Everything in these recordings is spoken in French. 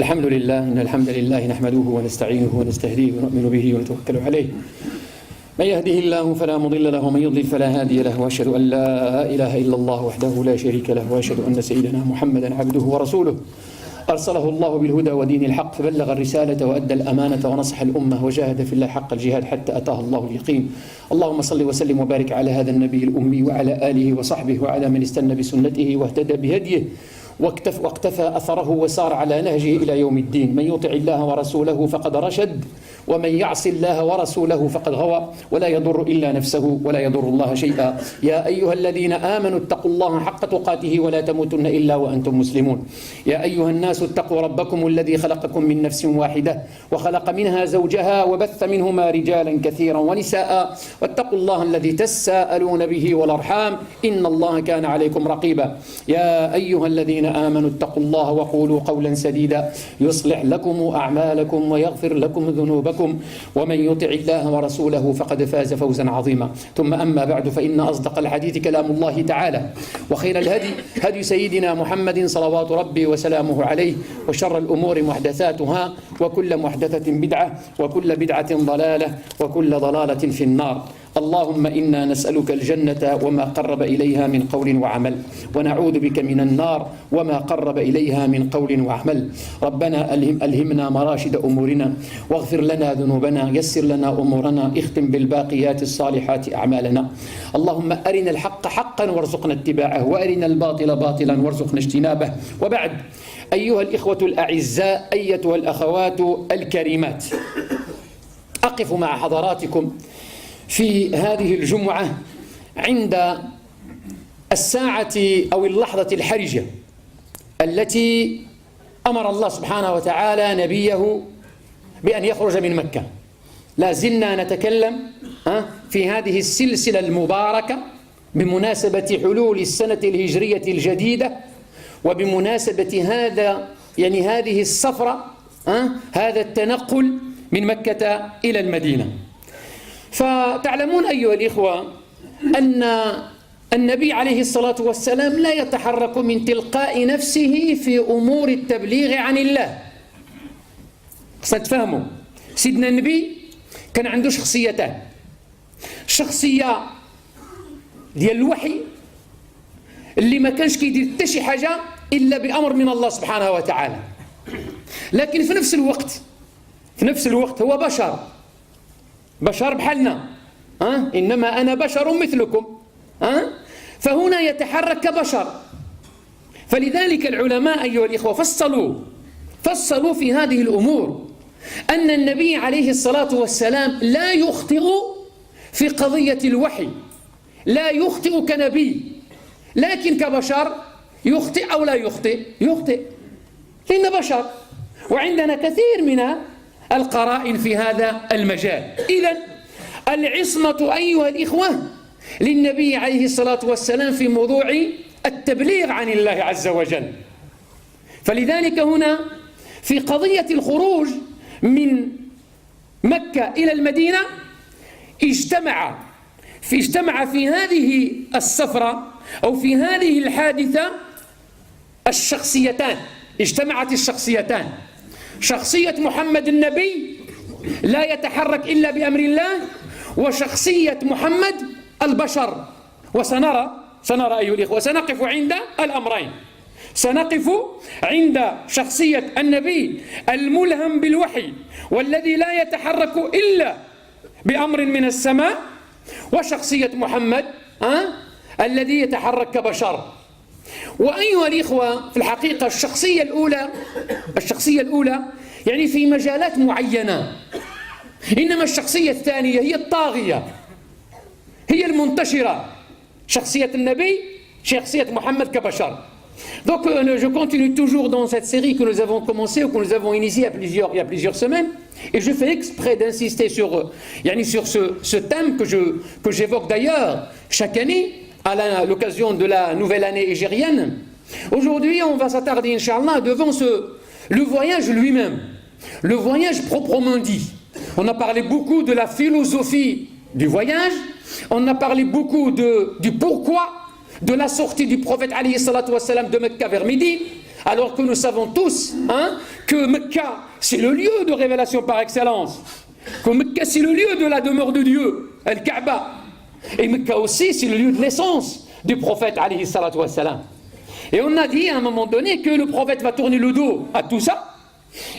الحمد لله إن الحمد لله نحمده ونستعينه ونستهديه ونؤمن به ونتوكل عليه. من يهده الله فلا مضل له ومن يضلل فلا هادي له، وأشهد أن لا إله إلا الله وحده لا شريك له، وأشهد أن سيدنا محمدا عبده ورسوله أرسله الله بالهدى ودين الحق فبلغ الرسالة وأدى الأمانة ونصح الأمة وجاهد في الله حق الجهاد حتى أتاه الله اليقين. اللهم صل وسلم وبارك على هذا النبي الأمي وعلى آله وصحبه وعلى من استنى بسنته واهتدى بهديه واقتفى أثره وسار على نهجه إلى يوم الدين. من يطع الله ورسوله فقد رشد، ومن يعص الله ورسوله فقد غوى، ولا يضر إلا نفسه ولا يضر الله شيئا. يا أيها الذين آمنوا اتقوا الله حق تقاته ولا تموتن إلا وأنتم مسلمون. يا أيها الناس اتقوا ربكم الذي خلقكم من نفس واحدة وخلق منها زوجها وبث منهما رجالا كثيرا ونساء، واتقوا الله الذي تساءلون به والأرحام إن الله كان عليكم رقيبا. يا أيها الذين آمنوا اتقوا الله وقولوا قولا سديدا يصلح لكم أعمالكم ويغفر لكم ذنوبكم، ومن يطع الله ورسوله فقد فاز فوزا عظيما. ثم أما بعد، فإن أصدق الحديث كلام الله تعالى، وخير الهدي هدي سيدنا محمد صلوات ربي وسلامه عليه، وشر الأمور محدثاتها، وكل محدثة بدعة، وكل بدعة ضلالة، وكل ضلالة في النار. اللهم إنا نسألك الجنة وما قرب إليها من قول وعمل، ونعوذ بك من النار وما قرب إليها من قول وعمل. ربنا ألهمنا مراشد أمورنا، واغفر لنا ذنوبنا، يسر لنا أمورنا، اختم بالباقيات الصالحات أعمالنا. اللهم أرنا الحق حقا وارزقنا اتباعه، وأرنا الباطل باطلا وارزقنا اجتنابه. وبعد، أيها الإخوة الأعزاء، أيتها الأخوات الكريمات، أقف مع حضراتكم في هذه الجمعة عند الساعة أو اللحظة الحرجة التي أمر الله سبحانه وتعالى نبيه بأن يخرج من مكة. لا زلنا نتكلم في هذه السلسلة المباركة بمناسبة حلول السنة الهجرية الجديدة، وبمناسبة هذه السفرة، هذا التنقل من مكة إلى المدينة. فتعلمون أيها الإخوة أن النبي عليه الصلاة والسلام لا يتحرك من تلقاء نفسه في أمور التبليغ عن الله. ستفهموا، سيدنا النبي كان عنده شخصيتان: شخصية ديال الوحي اللي ما كانش كيدير حتى شي حاجة إلا بأمر من الله سبحانه وتعالى، لكن في نفس الوقت هو بشر بحالنا، إنما أنا بشر مثلكم، فهنا يتحرك كبشر. فلذلك العلماء أيها الإخوة فصلوا في هذه الأمور أن النبي عليه الصلاة والسلام لا يخطئ في قضية الوحي، لا يخطئ كنبي، لكن كبشر يخطئ أو لا يخطئ لأنه بشر، وعندنا كثير من القرائن في هذا المجال. إذن العصمة أيها الإخوة للنبي عليه الصلاة والسلام في موضوع التبليغ عن الله عز وجل. فلذلك هنا في قضية الخروج من مكة إلى المدينة اجتمع في هذه السفرة أو في هذه الحادثة اجتمعت الشخصيتان: شخصية محمد النبي لا يتحرك إلا بأمر الله، وشخصية محمد البشر. وسنرى أيها الإخوة، سنقف عند الأمرين. سنقف عند شخصية النبي الملهم بالوحي والذي لا يتحرك إلا بأمر من السماء، وشخصية محمد الذي يتحرك كبشر. وأيها الإخوة، في الحقيقة الشخصية الأولى يعني في مجالات معينة، إنما الشخصية الثانية هي الطاغية، هي المنتشرة. شخصية النبي، شخصية محمد كبشر. Donc je continue toujours dans cette série que nous avons commencée ou que nous avons initiée il y a plusieurs semaines, et je fais exprès d'insister sur ce thème que j'évoque d'ailleurs chaque année à l'occasion de la nouvelle année égérienne. Aujourd'hui, on va s'attarder, Inch'Allah, devant le voyage lui-même, le voyage proprement dit. On a parlé beaucoup de la philosophie du voyage, on a parlé beaucoup du pourquoi de la sortie du prophète alayhi salatu wassalam de Mecca vers Médine, alors que nous savons tous que Mecca c'est le lieu de révélation par excellence, que Mecca c'est le lieu de la demeure de Dieu, Al-Kaaba, et Mecca aussi c'est le lieu de naissance du prophète alayhi salatu wassalam. Et on a dit à un moment donné que le prophète va tourner le dos à tout ça,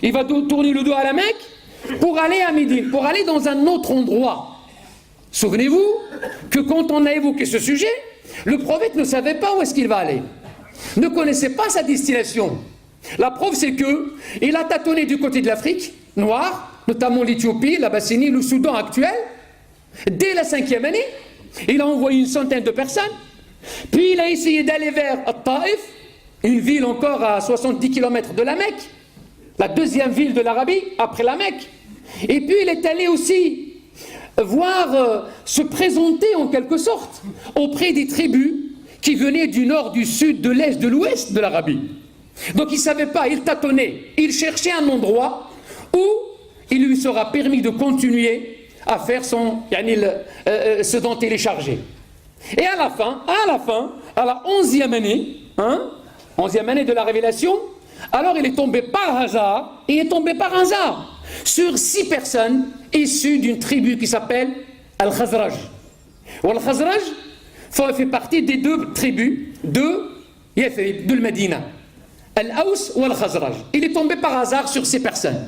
il va tourner le dos à la Mecque pour aller à Médine, pour aller dans un autre endroit. Souvenez-vous que quand on a évoqué ce sujet, le prophète ne savait pas où est-ce qu'il va aller, ne connaissait pas sa destination. La preuve c'est que il a tâtonné du côté de l'Afrique noire, notamment l'Éthiopie, l'Abyssie, le Soudan actuel. Dès la 5e année, il a envoyé une centaine de personnes, puis il a essayé d'aller vers Taïf, une ville encore à 70 km de la Mecque, la deuxième ville de l'Arabie après la Mecque. Et puis il est allé aussi voir se présenter en quelque sorte auprès des tribus qui venaient du nord, du sud, de l'est, de l'ouest de l'Arabie. Donc il ne savait pas, il tâtonnait, il cherchait un endroit où il lui sera permis de continuer à faire ce dont il est chargé. Et à la fin, à la 11e année, 11e année de la révélation, alors il est tombé par hasard, sur 6 personnes issues d'une tribu qui s'appelle Al-Khazraj. Al-Khazraj fait partie des 2 tribus de Yathrib, de Médina. Al-Aws ou Al-Khazraj. Il est tombé par hasard sur ces personnes.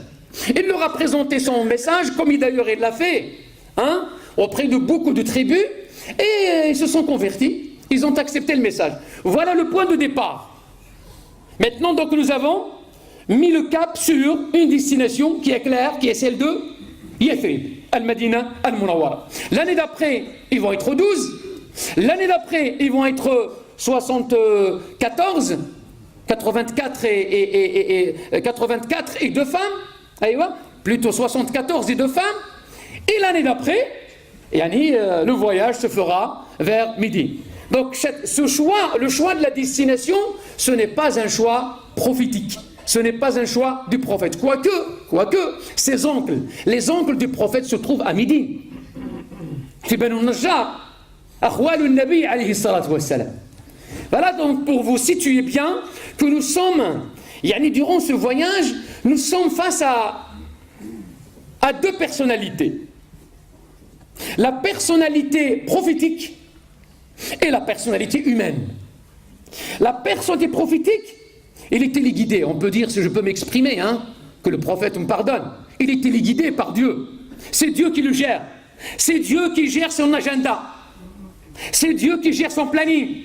Il leur a présenté son message, comme d'ailleurs il l'a fait, auprès de beaucoup de tribus, et ils se sont convertis, ils ont accepté le message. Voilà le point de départ. Maintenant, donc, nous avons mis le cap sur une destination qui est claire, qui est celle de Yathrib, Al-Madina, Al-Munawwara. L'année d'après, ils vont être 12. L'année d'après, ils vont être 74, 84 et 2 femmes, plutôt 74 et 2 femmes. Et l'année d'après, le voyage se fera vers Médine. Donc le choix de la destination, ce n'est pas un choix prophétique, ce n'est pas un choix du prophète. Quoique ses oncles, les oncles du prophète se trouvent à Médine. Fi Banu Najjar, akhwalun Nabi alayhi salatu wassalam. Voilà donc pour vous situer bien que nous sommes, durant ce voyage, nous sommes face à 2 personnalités. La personnalité prophétique et la personnalité humaine. La personnalité prophétique, il est téléguidé, on peut dire, si je peux m'exprimer, que le prophète me pardonne, il est téléguidé par Dieu. C'est Dieu qui le gère. C'est Dieu qui gère son agenda. C'est Dieu qui gère son planning.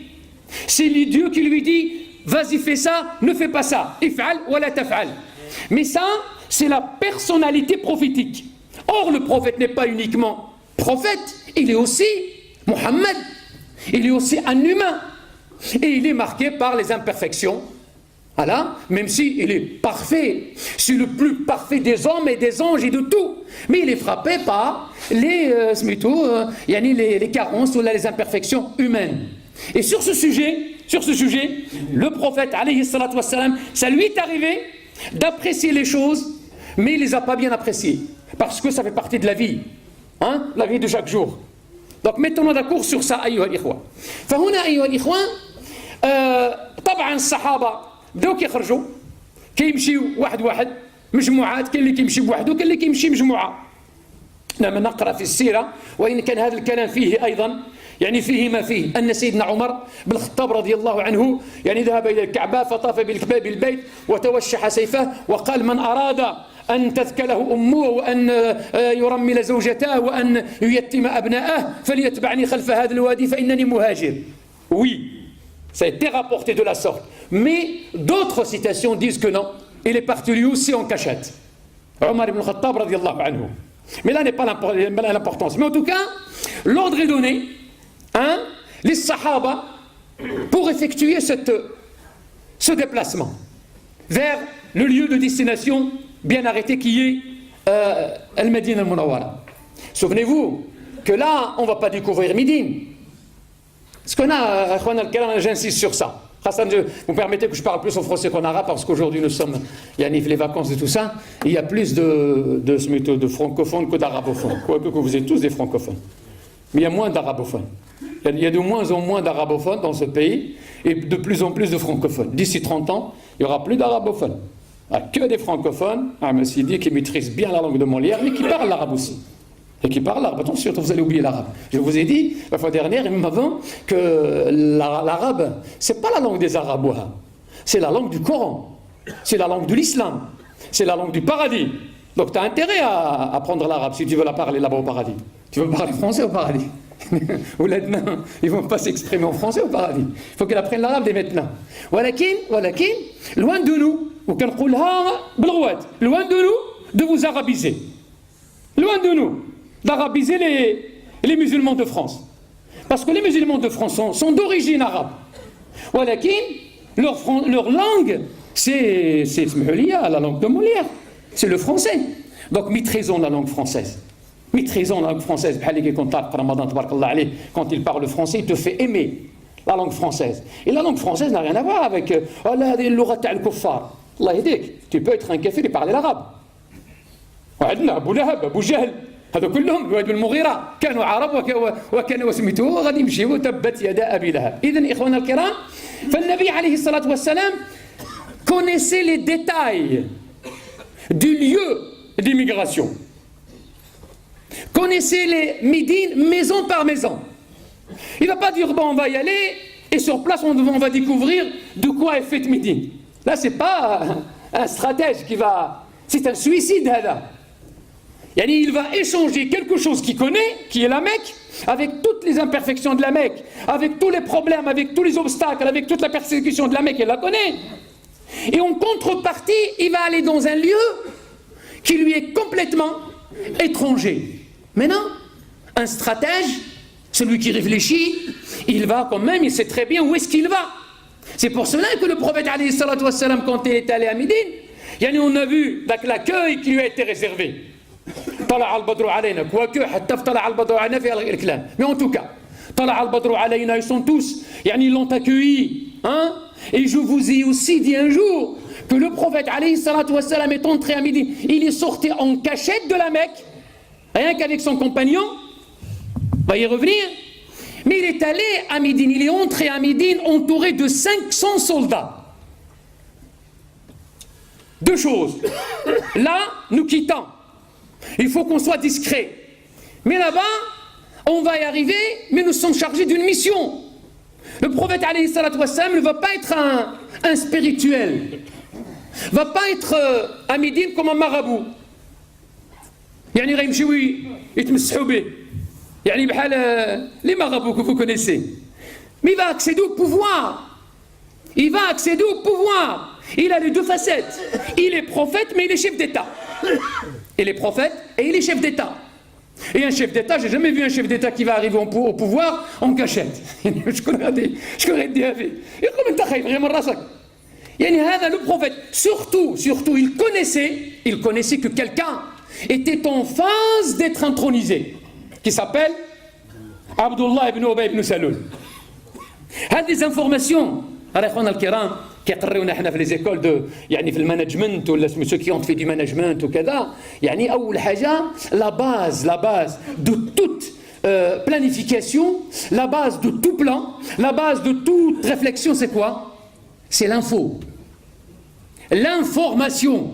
C'est Dieu qui lui dit, vas-y fais ça, ne fais pas ça. If'al wa la taf'al. Mais ça, c'est la personnalité prophétique. Or, le prophète n'est pas uniquement prophète, il est aussi Mohammed. Il est aussi un humain. Et il est marqué par les imperfections. Voilà, même s'il est parfait, c'est le plus parfait des hommes et des anges et de tout. Mais il est frappé par les carences ou les imperfections humaines. Et sur ce sujet, le prophète, alayhi salatu wassalam, ça lui est arrivé d'apprécier les choses, mais il ne les a pas bien appréciées. Parce que ça fait partie de la vie, la vie de chaque jour. Donc mettons-nous d'accord sur ça, أيها الإخوة. فهنا أيها الإخوة طبعا الصحابة بداو كيخرجوا كيمشيو واحد مجموعات، كاين اللي كيمشي بوحده وكاين اللي كيمشي مجموعة. نعم نقرأ في السيرة، وإن كان هذا الكلام فيه أيضا فيه ما فيه أن سيدنا عمر بن الخطاب رضي الله عنه ذهب إلى الكعبة فطاف بالبيت وتوشح سيفه وقال من أراد أن تذكله أمه وأن يرمل زوجته وأن ييتم أبناءه فليتبعني خلف هذا الوادي فإنني مهاجر. Oui, ça a été rapporté de la sorte. Mais d'autres citations disent que non, il est parti lui aussi en cachette. Omar ibn Khattab radiallahu anhu. Mais là n'est pas l'importance. Mais en tout cas, l'ordre est donné, les Sahaba, pour effectuer ce déplacement vers le lieu de destination bien arrêté qui est Al-Madina Al-Munawwara. Souvenez-vous que là, on ne va pas découvrir Médine. Ce qu'on a, j'insiste sur ça. Hassan, vous permettez que je parle plus en français qu'en arabe parce qu'aujourd'hui nous sommes, il y a les vacances et tout ça, il y a plus de francophones que d'arabophones. Quoique que vous êtes tous des francophones. Mais il y a moins d'arabophones. il y a de moins en moins d'arabophones dans ce pays et de plus en plus de francophones. D'ici 30 ans, il n'y aura plus d'arabophones. Que des francophones, Ahmed Sidi, qui maîtrisent bien la langue de Molière, mais qui parlent l'arabe aussi. Et qui parlent l'arabe. Attention, vous allez oublier l'arabe. Je vous ai dit, la fois dernière, et même avant, que l'arabe, c'est pas la langue des arabes, c'est la langue du Coran. C'est la langue de l'islam. C'est la langue du paradis. Donc tu as intérêt à apprendre l'arabe si tu veux la parler là-bas au paradis. Tu veux parler français au paradis. Ou là-dedans, ils ne vont pas s'exprimer en français au paradis. Il faut qu'ils apprennent l'arabe dès maintenant. Walakin, loin de nous, loin de nous de vous arabiser. Loin de nous d'arabiser les musulmans de France. Parce que les musulmans de France sont d'origine arabe. Walakin, leur langue, c'est la langue de Molière. C'est le français. Donc maîtrisons la langue française. Maîtrisons la langue française. Quand il parle français, il te fait aimer la langue française. Et la langue française n'a rien à voir avec tu peux être un kafir et parler l'arabe. Abu Lahab, Abu Jahl, هذا كلهم الولد المغيرة كانوا عرب وكانوا وسميتوه غادي يمشيوا تبت يدا أبي لهب. إذن إخوانا الكرام فالنبي عليه الصلاة والسلام connaissait les détails du lieu d'immigration. Connaissez les Médines maison par maison. Il ne va pas dire bon on va y aller et sur place on va découvrir de quoi est faite Médine. Là c'est pas un stratège qui va... C'est un suicide là. Il va échanger quelque chose qu'il connaît, qui est la Mecque, avec toutes les imperfections de la Mecque, avec tous les problèmes, avec tous les obstacles, avec toute la persécution de la Mecque, il la connaît. Et en contrepartie, il va aller dans un lieu qui lui est complètement étranger. Maintenant, un stratège, celui qui réfléchit, il va quand même, il sait très bien où est-ce qu'il va. C'est pour cela que le prophète, alayhi salatu wassalam, quand il est allé à Médine, on a vu l'accueil qui lui a été réservé. طلع البدر علينا quoique حتى طلع البدر علينا في الكلام mais en tout cas طلع البدر علينا ils sont tous ils l'ont accueilli hein? Et je vous ai aussi dit un jour que le prophète alayhi salatu wassalam est entré à Médine, il est sorti en cachette de la Mecque rien qu'avec son compagnon on va y revenir mais il est allé à Médine, il est entré à Médine entouré de 500 soldats. Deux choses, là nous quittons. Il faut qu'on soit discret. Mais là-bas, on va y arriver, mais nous sommes chargés d'une mission. Le prophète alayhi salatu wassalam ne va pas être un spirituel. Ne va pas être à Médine comme un marabout. يعني غيمشيو يتمسحوا به. يعني بحال les marabouts que vous connaissez. Mais il va accéder au pouvoir. Il va accéder au pouvoir. Il a les deux facettes. Il est prophète, mais il est chef d'État. Il est prophète et il est chef d'État. Et un chef d'État, j'ai jamais vu un chef d'État qui va arriver au pouvoir en cachette. Je connais des avis. Le prophète, surtout, il connaissait que quelqu'un était en phase d'être intronisé, qui s'appelle Abdullah ibn Ubay ibn Salul. Des informations, qui يقررونا احنا في les écoles de في المانجمنت ولا ceux qui ont fait du management وكذا اول حاجه la base de toute planification, la base de tout plan, la base de toute réflexion, c'est quoi? C'est l'information.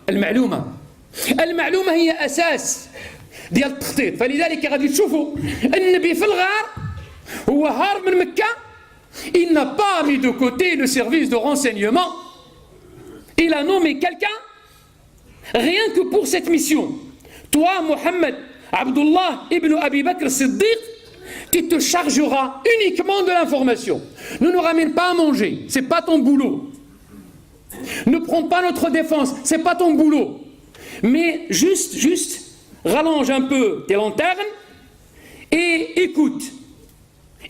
المعلومه هي اساس ديال التخطيط. فلذلك غادي تشوفوا النبي في الغار هو هارب من مكه. Il n'a pas mis de côté le service de renseignement. Il a nommé quelqu'un rien que pour cette mission. Toi, Mohammed Abdullah ibn Abi Bakr Siddiq, tu te chargeras uniquement de l'information. Ne nous ramène pas à manger, c'est pas ton boulot. Ne prends pas notre défense, c'est pas ton boulot. Mais juste rallonge un peu tes lanternes et écoute.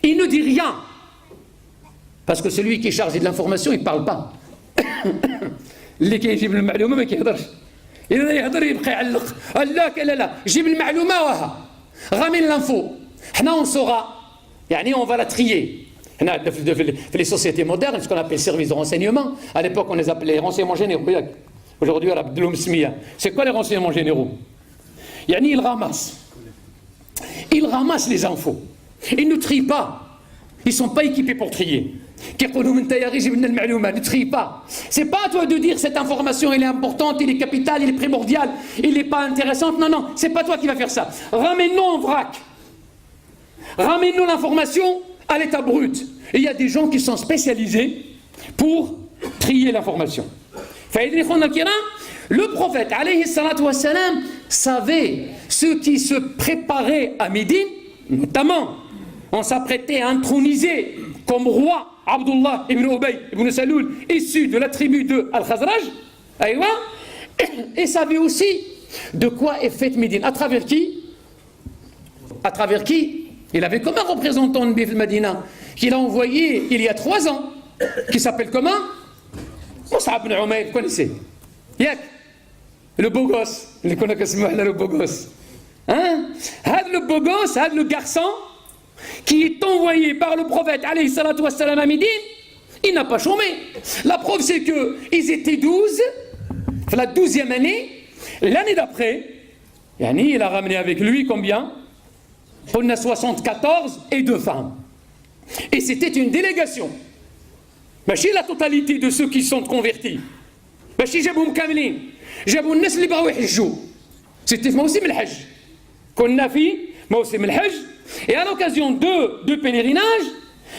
Il ne dit rien. Parce que celui qui est chargé de l'information, il ne parle pas. اللي كيجيب المعلومه ما كيهضرش. إذا يهضر يبقى يعلق. لا جيب المعلومه وها. Ramène l'info. حنا on saura. On va la trier. Dans les sociétés modernes, ce qu'on appelle service de renseignement, à l'époque on les appelait renseignements généraux. Aujourd'hui, c'est quoi les renseignements généraux? Ils ramassent les infos. Ils ne trient pas. Ils ne sont pas équipés pour trier. Ne trie pas. C'est pas à toi de dire cette information elle est importante, elle est capitale, elle est primordiale, elle n'est pas intéressante. Non, non, c'est pas toi qui vas faire ça. Ramène-nous en vrac. Ramène-nous l'information à l'état brut. Et il y a des gens qui sont spécialisés pour trier l'information. Le prophète alayhi salatu wassalam savait ceux qui se préparaient à Médine, notamment on s'apprêtait à introniser comme roi Abdullah ibn Ubay ibn Saloul, issu de la tribu de Al-Khazraj, et savait aussi de quoi est faite Médine. À travers qui? À travers qui? Il avait comme un représentant de Médina qu'il a envoyé il y a 3 ans, qui s'appelle comment? Mus'ab ibn Umayr, vous connaissez? Yak, le beau gosse, le beau gosse. Hein? Le beau gosse, le garçon qui est envoyé par le prophète alayhi salatu wassalam à Médine, il n'a pas chômé. La preuve c'est qu'ils étaient 12, la 12e année, l'année d'après, il a ramené avec lui combien? On a 74 et 2 femmes. Et c'était une délégation. ماشي la totalité de ceux qui sont convertis. ماشي جابوهم كاملين. جابوا الناس اللي بغاو يحجوا. C'était موسم الحج. كنا في موسم الحج. Et à l'occasion de pèlerinage,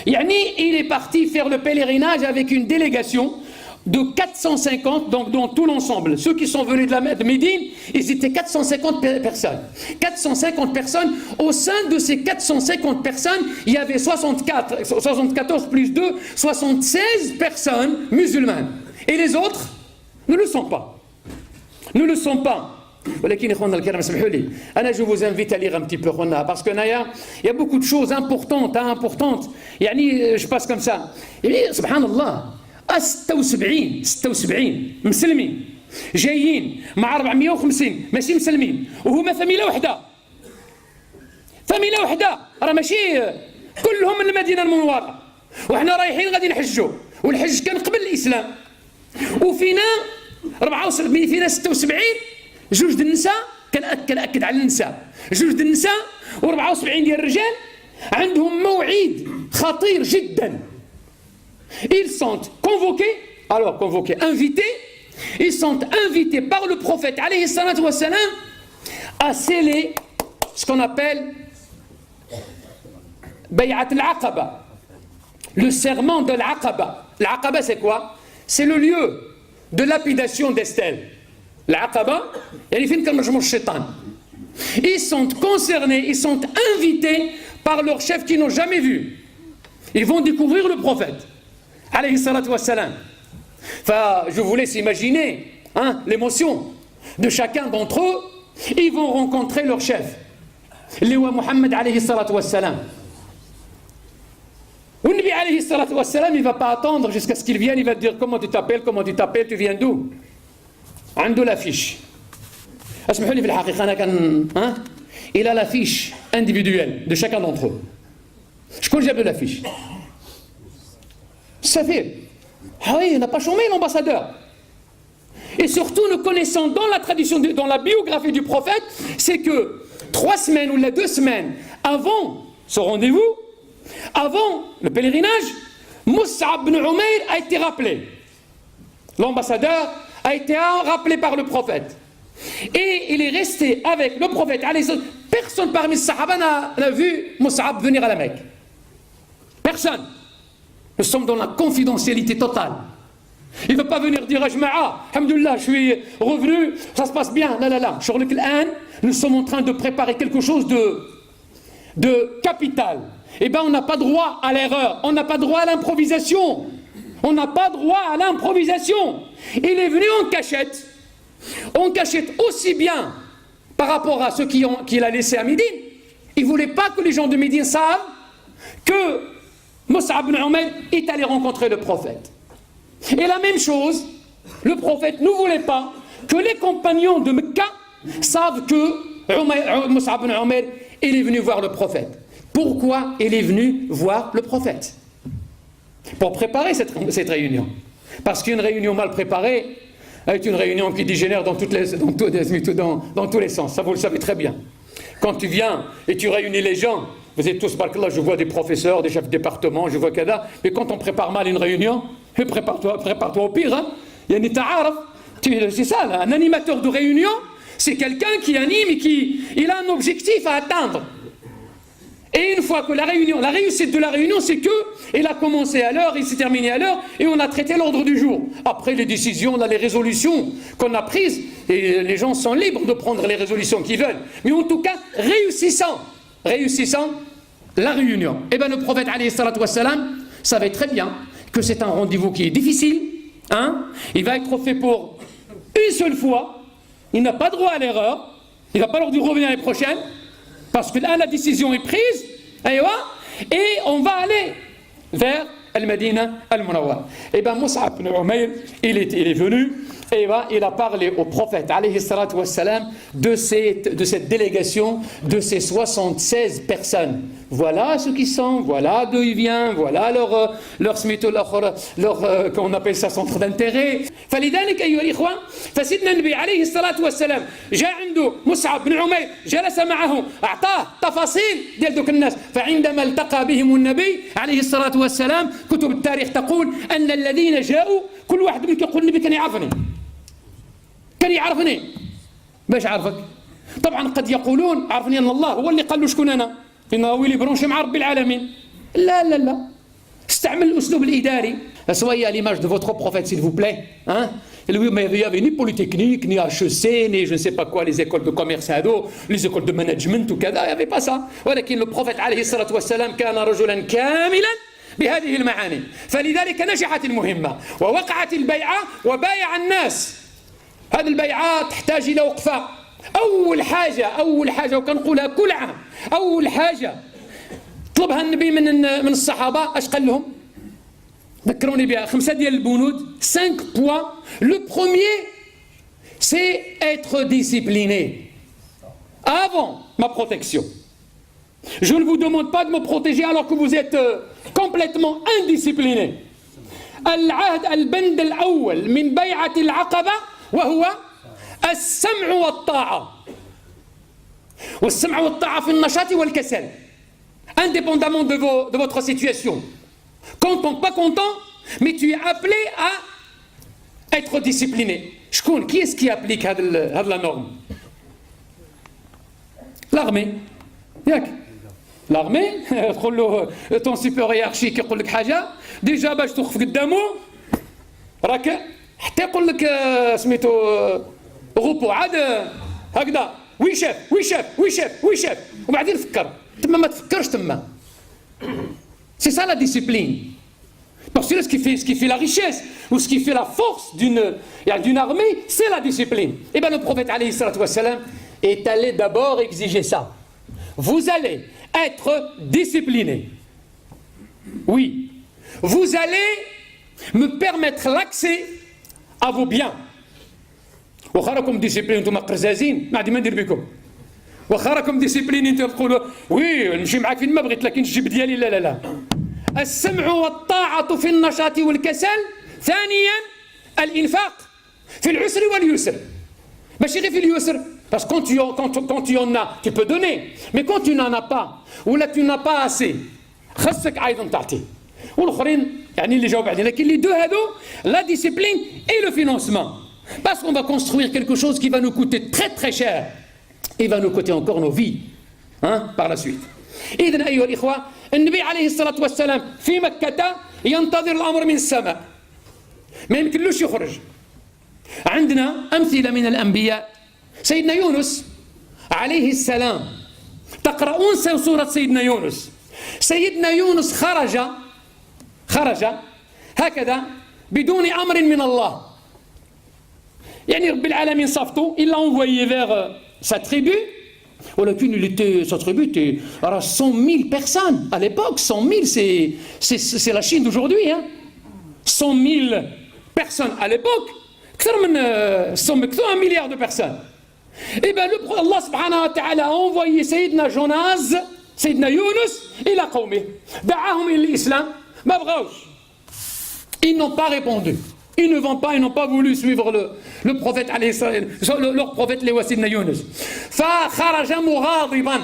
il est parti faire le pèlerinage avec une délégation de 450, donc dans tout l'ensemble. Ceux qui sont venus de Médine, ils étaient 450 personnes. 450 personnes. Au sein de ces 450 personnes, il y avait 74 plus 2, 76 personnes musulmanes. Et les autres ne le sont pas. Ne le sont pas. Je vous invite à lire un petit peu parce qu'il y a beaucoup de choses importantes. Je passe comme ça. Subhanallah. 76 مسلمين جايين مع 450 ماشي مسلمين وهما فاميله وحده راه ماشي كلهم من المدينه المنوره وحنا رايحين غادي نحجوا والحج كان قبل الاسلام وفينا 74 فينا 76 جوج د النساء كنأكد على النساء جوج د النساء و74 ديال الرجال عندهم موعد خطير جدا. Ils sont invités par le prophète alayhi salatu wassalam à sceller ce qu'on appelle Bay'at al-Aqaba, le serment de l'Aqaba. L'Aqaba c'est quoi? C'est le lieu de lapidation des stèles. L'Aqaba, ils sont concernés, ils sont invités par leurs chefs qui n'ont jamais vu. Ils vont découvrir le prophète alayhi salatu wassalam. Enfin, je vous laisse imaginer l'émotion de chacun d'entre eux. Ils vont rencontrer leur chef, Liwa Muhammad alayhi salatu wassalam. Le Nabi alayhi salatu wassalam, il ne va pas attendre jusqu'à ce qu'il vienne, il va te dire comment tu t'appelles, tu viens d'où? عنده l'affiche. اسمحوا لي في الحقيقة أنا كان il a l'affiche individuelle de chacun d'entre eux. شكون جاب له l'affiche? Safir. Ah oui, il n'a pas chômé l'ambassadeur. Et surtout, nous connaissons dans la tradition, dans la biographie du prophète, c'est que 3 semaines ou 2 semaines avant ce rendez-vous, avant le pèlerinage, Mus'ab ibn Umayr a été rappelé. L'ambassadeur a été rappelé par le prophète. Et il est resté avec le prophète. Personne parmi les sahaba n'a vu Mus'ab venir à la Mecque. Personne. Nous sommes dans la confidentialité totale. Il ne va pas venir dire Ajma'a, alhamdoulilah, je suis revenu, ça se passe bien. Là. Nous sommes en train de préparer quelque chose de capital. Eh bien, on n'a pas droit à l'erreur, on n'a pas droit à l'improvisation. On n'a pas droit à l'improvisation. Il est venu en cachette aussi bien par rapport à ceux qu'il a laissés à Médine. Il ne voulait pas que les gens de Médine savent que Mus'ab ibn Umayr est allé rencontrer le prophète. Et la même chose, le prophète ne voulait pas que les compagnons de Mecca savent que Mus'ab ibn Umayr est venu voir le prophète. Pourquoi il est venu voir le prophète? Pour préparer cette réunion. Parce qu'une réunion mal préparée est une réunion qui dégénère dans tous les sens. Ça, vous le savez très bien. Quand tu viens et tu réunis les gens vous êtes tous, barkallah, je vois des professeurs, des chefs de département, je vois Kada, mais quand on prépare mal une réunion, prépare-toi au pire, hein. C'est ça, là, un animateur de réunion, c'est quelqu'un qui anime et il a un objectif à atteindre. Et une fois que la réussite de la réunion, c'est que il a commencé à l'heure, il s'est terminé à l'heure, et on a traité l'ordre du jour. Après les décisions, les résolutions qu'on a prises, et les gens sont libres de prendre les résolutions qu'ils veulent. Mais en tout cas, réussissant la réunion. Et bien le prophète, alayhi salatu wassalam, savait très bien que c'est un rendez-vous qui est difficile. Hein? Il va être fait pour une seule fois. Il n'a pas droit à l'erreur. Il ne va pas leur dire revenir l'année prochaine. Parce que là, la décision est prise, et on va aller vers Al-Madina Al-Munawwar. Et bien Mus'ab ibn Umayr, il est venu, et il a parlé au prophète, alayhi salatu wassalam, de cette délégation, de ces 76 personnes. Voilà ce qu'ils sont, voilà d'où ils viennent, voilà qu'on appelle ça centre d'intérêt. فلذلك أيها الإخوة فسيدنا النبي عليه الصلاة والسلام جاء عنده مصعب بن عمير جلس معه أعطاه تفاصيل ديال دوك الناس فعندما التقى بهم النبي عليه الصلاة والسلام كتب التاريخ تقول أن الذين جاءوا كل واحد منهم يقول النبي كان يعرفني باش عرفك طبعا قد يقولون عرفني أن الله هو اللي قال له شكون أنا إنه هو اللي برونشي مع رب العالمين لا استعمل الأسلوب الإداري. Soyez à l'image de votre prophète, s'il vous plaît. Hein? Il n'y avait ni Polytechnique, ni HEC, ni je ne sais pas quoi, les écoles de commerce ado, les écoles de management, tout kada, il n'y avait pas ça. ولكن le prophète عليه الصلاة والسلام كان رجلا كاملا بهذه المعاني. فلذلك نجحت المهمة ووقعت البيعة وبايع الناس. هذه البيعة تحتاج إلى وقفة. أول حاجة وكنقولها كل عام. أول حاجة طلبها النبي من الصحابة اش قال لهم؟ ذكروني بها 5 ديال البنود 5 points. Le premier c'est être discipliné avant ma protection. Je ne vous demande pas de me protéger alors que vous êtes complètement indiscipliné. العهد البند الأول من بيعة العقبة وهو السمع والطاعة. والسمع والطاعة في النشاط والكسل. Indépendamment de votre situation. Content, pas content, mais tu es appelé à être discipliné. Qui est-ce qui applique la norme? L'armée. L'armée, ton supérieur hiérarchique يقول لك حاجة déjà باش توقف قدامه راك حتى يقول لك سميتو غوبو عاد هكذا وي شاف وبعدين فكر تما ما تفكرش تما. C'est ça la discipline. Parce que ce qui fait la richesse ou ce qui fait la force d'une armée, c'est la discipline. Et bien le prophète alayhi salatu wassalam est allé d'abord exiger ça. Vous allez être discipliné. Oui. Vous allez me permettre l'accès à vos biens. واخا راكم ديسيبلين نتوما قرزازين ما عندي ما ندير بكم. واخا راكم ديسيبلين انت تقولوا وي نمشي معاك فين ما بغيت لكن الجيب ديالي لا. السمع والطاعة في النشاط والكسل. ثانيا الإنفاق في العسر واليسر. ماشي غير في اليسر parce que quand tu en as tu peux donner mais quand tu n'en as pas ou là tu n'as pas assez خصك أيضا تعطي. والآخرين يعني اللي جاوب علينا لكن les deux هادو la discipline et le financement parce qu'on va construire quelque chose qui va nous coûter très très cher et va nous coûter encore nos vies par la suite. إذن أيها الإخوة النبي عليه الصلاة والسلام في مكة ينتظر الأمر من السماء ما يمكنلوش يخرج. عندنا أمثلة من الأنبياء سيدنا يونس عليه السلام تقرؤون سورة سيدنا يونس. سيدنا يونس خرج هكذا بدون أمر من الله يعني رب العالمين صفته il l'a envoyé vers sa tribu. Sa tribu était à 100 000 personnes à l'époque. 100 000 c'est la Chine d'aujourd'hui 100 000 personnes à l'époque كثر 1 milliard de personnes. Et bien Allah subhanahu wa ta'ala a envoyé Sayyidina Jonas Sayyidina Yunus إلى قومه دعاهم إلى الإسلام ما بغاوش. Ils n'ont pas répondu. Ils n'ont pas voulu suivre le prophète leur prophète les Sayyidina Yunus. فخرج مغاضبا.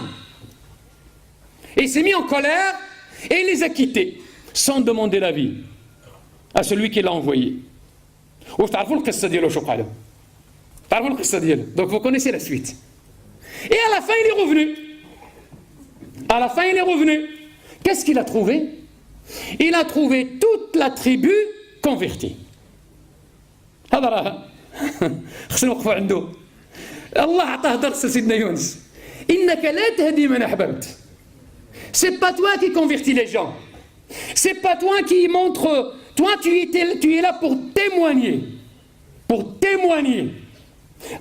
Et il s'est mis en colère et il les a quittés sans demander l'avis à celui qui l'a envoyé. Donc vous connaissez la suite. Et à la fin il est revenu. À la fin il est revenu. Qu'est-ce qu'il a trouvé? Il a trouvé toute la tribu convertie. هذا راه خصنا نوقفوا عنده. الله عطاه درس سيدنا يونس. إنك لا تهدي من أحببت. C'est pas toi qui convertis les gens. C'est pas toi qui montre. Toi, tu es là pour témoigner. Pour témoigner.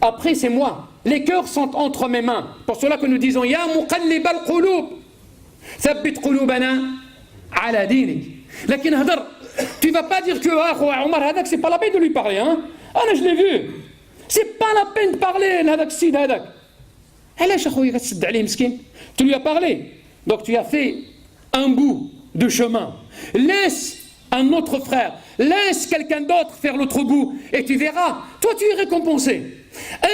Après, c'est moi. Les cœurs sont entre mes mains. Pour cela que nous disons Ya muqallib al-qulub, thabbit qulubana ala dinik. Lakin hadar, tu vas pas dire que Omar Hadak, c'est pas la peine de lui parler. Hein? Ah, là, je l'ai vu. C'est pas la peine de parler. Hadak, Sid Hadak. Tu lui as parlé. Donc tu as fait un bout de chemin. Laisse un autre frère, laisse quelqu'un d'autre faire l'autre bout et tu verras, toi tu es récompensé.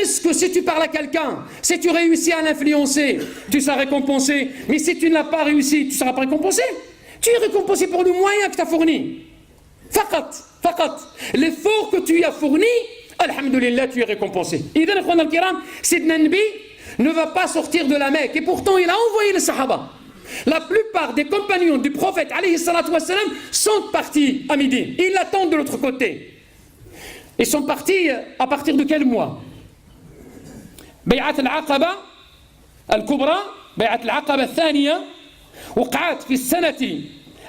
Est-ce que si tu parles à quelqu'un, si tu réussis à l'influencer, tu seras récompensé, mais si tu ne l'as pas réussi, tu ne seras pas récompensé? Tu es récompensé pour le moyen que tu as fourni. Fakat. L'effort que tu as fourni, alhamdulillah, tu es récompensé. Idhan akhwana al-kiram, Sidna Nabi ne va pas sortir de la Mecque et pourtant il a envoyé les Sahaba. La plupart des compagnons du prophète alayhi salatu wassalam sont partis à Médine. Ils l'attendent de l'autre côté. Ils sont partis à partir de quel mois? بيعة العقبة الكبرى بيعة العقبة الثانية وقعت في السنة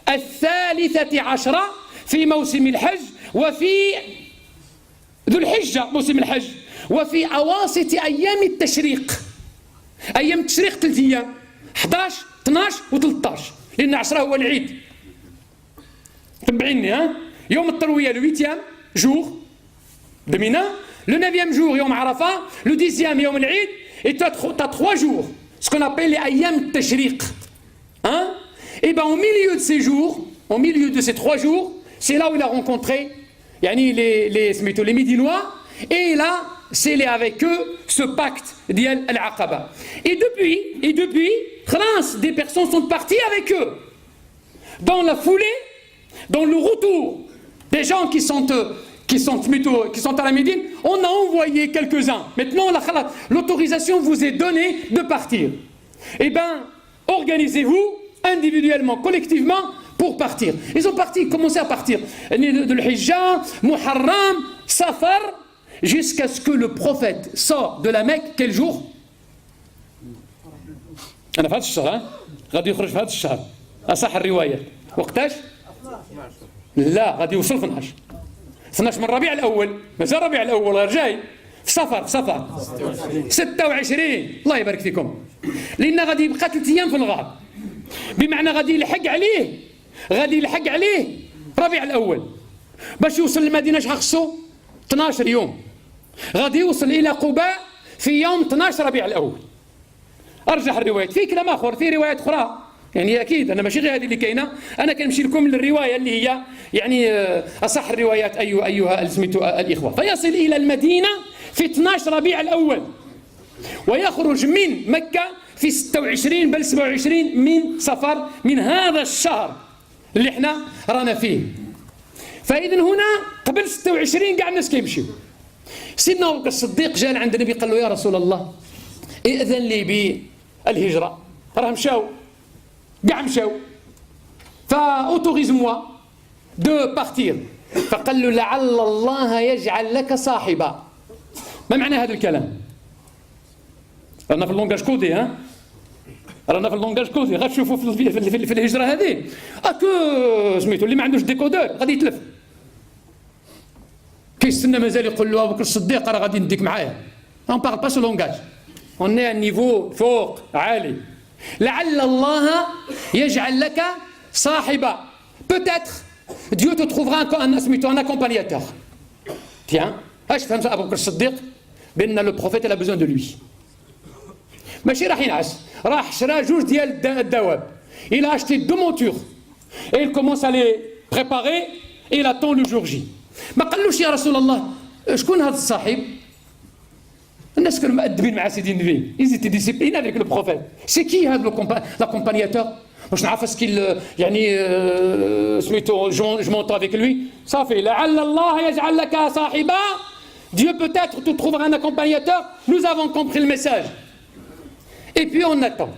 13 في موسم الحج وفي ذو الحجة موسم الحج وفي أواسط أيام التشريق. أيام التشريق 3 أيام 11 12 و13 لأن 10 هو العيد. تبعيني ها؟ يوم التروية le 8e jour de Mina, le 9e jour يوم عرفة, le 10e يوم العيد, et tu as 3 jours, ce qu'on appelle les أيام التشريق. Hein? Et bien au milieu de ces jours, au milieu de ces 3 jours, c'est là où il a rencontré les Médinois, et là c'est avec eux ce pacte d'Al Aqaba. Et depuis, des personnes sont parties avec eux. Dans la foulée, dans le retour des gens qui sont à la Médine, on a envoyé quelques-uns. Maintenant, l'autorisation vous est donnée de partir. Eh bien, organisez-vous individuellement, collectivement, pour partir. Ils ont commencé à partir. De l'Hijja, Muharram, Safar, jusqu'à ce que le prophète sort de la Mecque. Quel jour? أنا في هذا الشهر غادي يخرج في هذا الشهر أصح الرواية. وقتاش؟ لا غادي يوصل 12 من ربيع الأول. مازال ربيع الأول غير جاي في صفر 26. الله يبارك فيكم. لأن غادي يبقى 3 أيام في الغار. بمعنى غادي يلحق عليه ربيع الأول. باش يوصل للمدينة شحال خصو؟ 12 يوم. غادي يوصل إلى قباء في يوم 12 ربيع الأول. أرجح الروايات. في كلام آخر، في روايات أخرى يعني أكيد أنا ماشي غير هذه اللي كاينة، أنا كنمشي لكم للرواية اللي هي يعني أصح الروايات أيها الإخوة. فيصل إلى المدينة في 12 ربيع الأول ويخرج من مكة في 26 بل 27 من صفر من هذا الشهر اللي احنا رانا فيه. فإذا هنا قبل 26 كاع الناس كيمشيو. سيدنا أبو بكر الصديق جاء عند النبي قال له يا رسول الله ائذن لي بالهجرة. راه مشاو كاع مشاو. فأوتوريز موا دو بارتير. فقال له لعل الله يجعل لك صاحبا. ما معنى هذا الكلام؟ رانا في اللونجاج كودي ها؟ رانا في اللونجاج كودي غتشوفوا في الهجرة هذه اكو سميتو اللي ما عندوش ديكودور غادي يتلف. كيستنى مازال يقول له أبو بكر الصديق راه غادي نديك معايا. On parle pas ce langage. On est à un niveau فوق عالي. لعل الله يجعل لك صاحبا. Peut-être Dieu te trouvera un accompagnateur. Tiens, اش فهمت أبو بكر الصديق بأن le prophète a besoin de lui. ماشي راح ينعس، راح شرا 2 ديال الدواب. Il a acheté 2 montures et il commence à les préparer et il attend le jour J. ما قالوش يا رسول الله شكون هذا الصاحب؟ الناس كانوا مؤدبين مع سيدي النبي. Ils étaient disciplinés avec le prophète. C'est qui هذا l'accompagnateur? باش نعرف اسكيل يعني سميتو je monte avec lui. صافي لعل الله يجعل لك صاحبا. Dieu peut-être te trouvera un accompagnateur. Nous avons compris le message. Et puis on attend.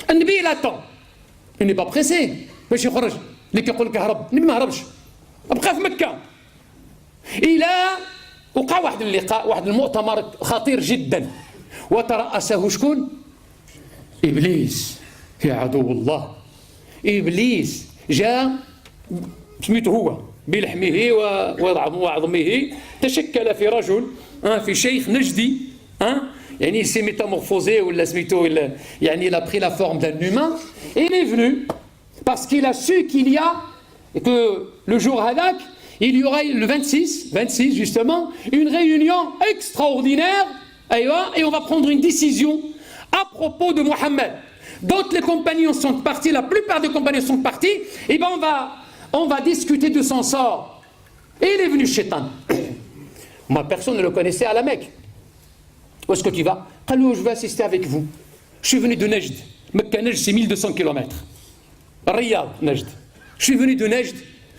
النبي il attend. Il n'est pas pressé باش يخرج. اللي كيقول لك هرب، النبي ما هربش. بقى في مكة. إلى وقع واحد اللقاء، واحد المؤتمر خطير جدا، وترأسه شكون؟ إبليس يا عدو الله. إبليس جاء سميته هو بلحمه وعظمه، تشكل في رجل، في شيخ نجدي، يعني s'est métamorphosé ولا سميته يعني il a pris la forme d'un humain. Et il est venu parce qu'il a su qu'il y a que le jour Hadak, il y aura le 26 justement, une réunion extraordinaire, et on va prendre une décision à propos de Mohammed. D'autres les compagnons sont partis, la plupart des compagnons sont partis, et bien on va discuter de son sort. Et il est venu Shaitan. Moi, personne ne le connaissait à la Mecque. Où est-ce que tu vas? Alors, je vais assister avec vous. Je suis venu de Najd. Mecca Najd, c'est 1200 km. Riyad, Najd. Je suis venu de Najd.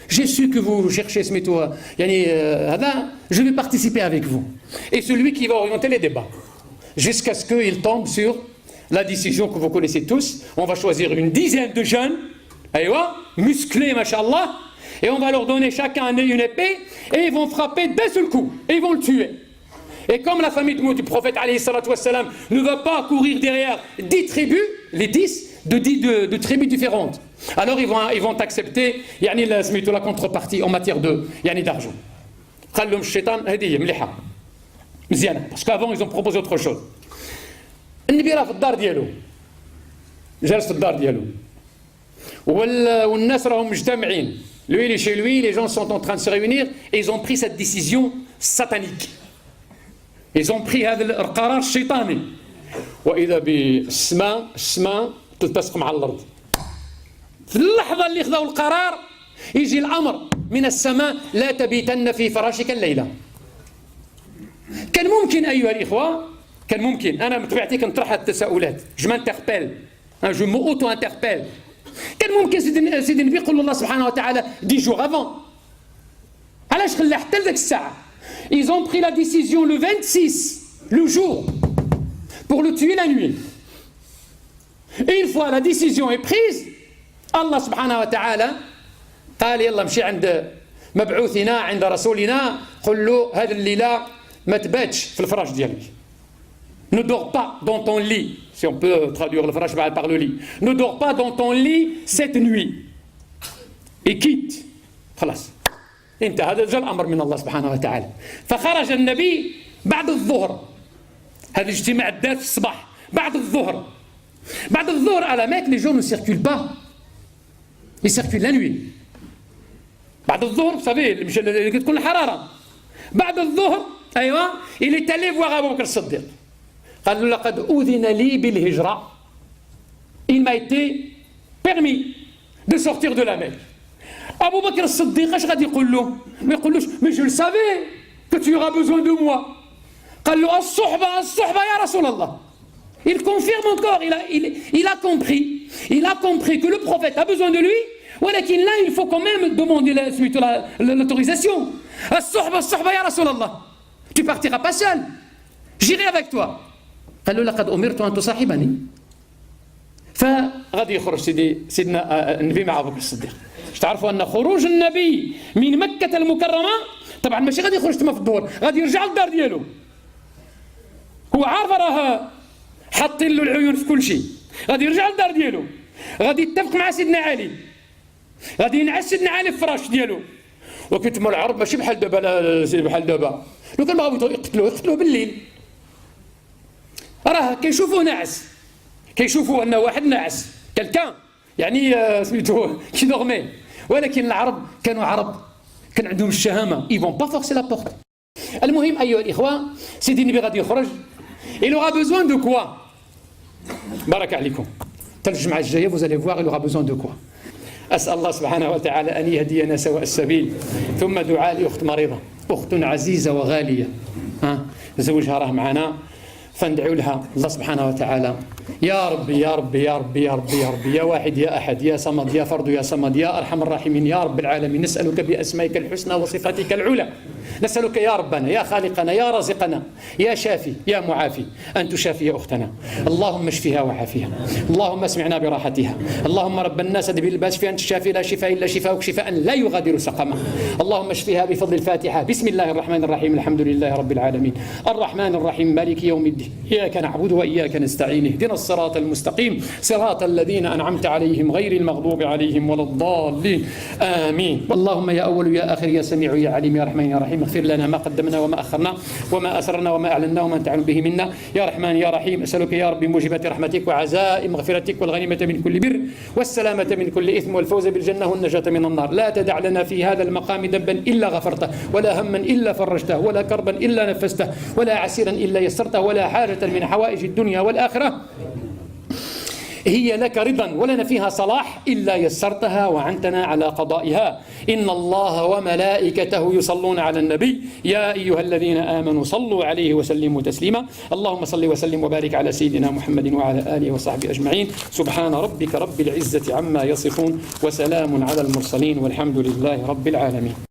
J'ai su que vous cherchez ce méthode. Je vais participer avec vous. Et celui qui va orienter les débats. Jusqu'à ce qu'il tombe sur la décision que vous connaissez tous. On va choisir une dizaine de jeunes, musclés, machallah, et on va leur donner chacun une épée, et ils vont frapper d'un seul coup, et ils vont le tuer. Et comme la famille du prophète alayhi salatu wassalam ne va pas courir derrière 10 tribus, les 10 de tribus différentes, alors ils vont accepter la contrepartie en matière d'argent. Parce qu'avant ils ont proposé autre chose. النبي راه في الدار ديالو جالس في الدار ديالو والناس راهم مجتمعين. Lui il est chez lui, les gens sont en train de se réunir et ils ont pris cette décision satanique. Ils ont pris هذا القرار الشيطاني. وإذا بالسماء تلتصق مع الأرض. في اللحظة اللي خذوا القرار يجي الأمر من السماء لا تبيتن في فراشك الليلة. كان ممكن أيها الإخوة، كان ممكن أنا بطبيعتي كنطرح هذه التساؤلات، جو مانتربيل، جو مو أوتو انتربيل. كان ممكن سيدي النبي يقول الله سبحانه وتعالى 10 jours avant. علاش خلى حتى لذاك الساعة؟ Ils ont pris la décision le 26, le jour, pour le tuer la nuit. Et une fois la décision est prise, Allah subhanahu wa ta'ala قال يلا مشي عند مبعوثنا عند رسولنا قل له هذه الليلة ما تباتش في الفراش ديالك. Ne dors pas dans ton lit, si on peut traduire le farash par le lit. Ne dors pas dans ton lit cette nuit. Et quitte. خلاص. انت هذا جاء الأمر من الله سبحانه وتعالى. فخرج النبي بعد الظهر. هذا الاجتماع دار في الصباح بعد الظهر. بعد الظهر à la Mecque, les gens ne circulent pas. Ils circulent la nuit. بعد الظهر, vous savez, اللي كتكون الحرارة. بعد الظهر, أيوة, il est allé voir Abu Bakr as-Siddiq. قال له لقد أذن لي بالهجرة. Il m'a été permis de sortir de la Mecque. Abu Bakr as-Siddiq اش غادي يقول له؟ ما يقولوش mais je le savais que tu auras besoin de moi. قال له الصحبة يا رسول الله. Il confirme encore, il a compris que le prophète a besoin de lui, ولكن là il faut quand même demander l'autorisation. الصحبة يا رسول الله. Tu partiras pas seul. J'irai avec toi. قال له لقد أمرت أن تصاحبني. فغادي يخرج سيدنا النبي مع أبو بكر الصديق. تعرفوا أن خروج النبي من مكة المكرمة طبعا ماشي غادي يخرج تما في الظهر، غادي يرجع للدار ديالو. هو عارف راه حاطين له العيون في كل شيء. غادي يرجع للدار ديالو، غادي يتفق مع سيدنا علي، غادي ينعس سيدنا علي في الفراش ديالو. وكنتما العرب ماشي بحال دابا، لو كان بغاو يقتلوه بالليل. راه كيشوفوه ناعس، كيشوفوا انه واحد ناعس كالكان يعني سميتو كي دورمي. ولكن العرب كانوا عرب، كان عندهم الشهامه. ils vont pas forcer la porte. المهم ايها الاخوه، سيدي النبي غادي يخرج. il aura besoin de quoi؟ بارك عليكم. الجمعه الجايه vous allez voir il aura besoin de quoi. اسال الله سبحانه وتعالى ان يهدينا سواء السبيل. ثم دعاء لاخت مريضه، اخت عزيزه وغاليه زوجها راه معنا، فندعو لها الله سبحانه وتعالى. يا ربي يا ربي يا ربي يا ربي يا ربي، يا واحد يا أحد يا صمد يا فرد يا صمد يا أرحم الراحمين يا رب العالمين، نسألك بأسمائك الحسنى وصفاتك العلى، نسألك يا ربنا يا خالقنا يا رازقنا يا شافي يا معافي أن تشافي أختنا، اللهم اشفها وعافها، اللهم اسمعنا براحتها، اللهم رب الناس ذهب الباس في أنت الشافي لا شفاء إلا شفاءك شفاء لا يغادر سقما، اللهم اشفها بفضل الفاتحة. بسم الله الرحمن الرحيم، الحمد لله رب العالمين الرحمن الرحيم مالك يوم الدين، إياك نعبد وإياك نستعين، اهدنا الصراط المستقيم صراط الذين أنعمت عليهم غير المغضوب عليهم ولا الضالين آمين. اللهم يا أول يا آخر يا سميع يا عليم يا رحمن يا رحيم، اغفر لنا ما قدمنا وما أخرنا وما أسررنا وما أعلنا وما أنت أعلم به منا، يا رحمن يا رحيم أسألك يا رب موجبات رحمتك وعزائم مغفرتك والغنيمة من كل بر والسلامة من كل إثم والفوز بالجنة والنجاة من النار. لا تدع لنا في هذا المقام ذنبا إلا غفرته، ولا هما إلا فرجته، ولا كربا إلا نفسته، ولا عسيرا إلا يسرته، ولا حاجة من حوائج الدنيا والآخرة هي لك رضا ولنا فيها صلاح إلا يسرتها وعنتنا على قضائها. إن الله وملائكته يصلون على النبي يا أيها الذين آمنوا صلوا عليه وسلموا تسليما. اللهم صل وسلم وبارك على سيدنا محمد وعلى آله وصحبه أجمعين. سبحان ربك رب العزة عما يصفون وسلام على المرسلين والحمد لله رب العالمين.